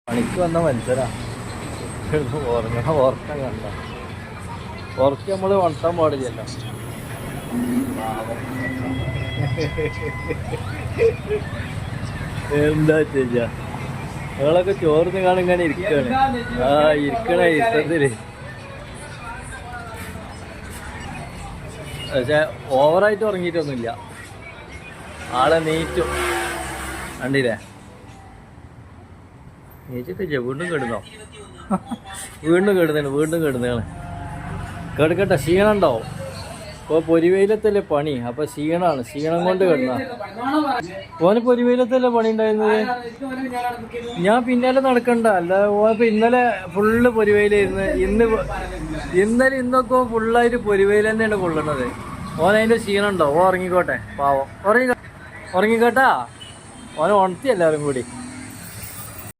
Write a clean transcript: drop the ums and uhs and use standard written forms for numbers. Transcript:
പണിക്ക് വന്ന മനുഷ്യരാ ഉറങ്ങണ ഉറക്കം കണ്ട ഉറക്കം നമ്മൾ ഉണർത്താൻ പാടില്ലല്ലോ. എന്താ ചെയ്യാ, നിങ്ങളൊക്കെ ചോർന്ന് കാണിങ്ങനെ ഇരിക്കാണ്. ഇരിക്കണ ഇഷ്ടത്തില്. പക്ഷെ ഓവറായിട്ട് ഉറങ്ങിയിട്ടൊന്നുമില്ല. ആളെ നീറ്റും കണ്ടില്ലേ, നീച്ചിട്ടില്ല. വീണ്ടും കിടന്നോ? വീണ്ടും കിടന്നാണ്. കിടക്കട്ടെ, ക്ഷീണം ഉണ്ടാവും. ഇപ്പോൾ പൊരിവെയിലത്തല്ലേ പണി, അപ്പൊ ക്ഷീണം കൊണ്ട് കിടന്ന. ഓന് പൊരിവെയിലത്തല്ലേ പണി ഉണ്ടായിരുന്നത്. ഞാൻ പിന്നാലെ നടക്കണ്ട. അല്ല, ഓനിപ്പോ ഇന്നലെ ഫുള്ള് പൊരിവെയിലായിരുന്നു. ഇന്നലെ ഇന്നൊക്കെ ഫുള്ളായിട്ട് പൊരിവെയിൽ തന്നെയാണ് കൊള്ളണത്. ഓനതിന്റെ ക്ഷീണം ഉണ്ടോ? ഓ ഉറങ്ങിക്കോട്ടെ, പാവം. ഉറങ്ങിക്കോട്ടാ. ഓനെ ഉണർത്തി എല്ലാവരും കൂടി.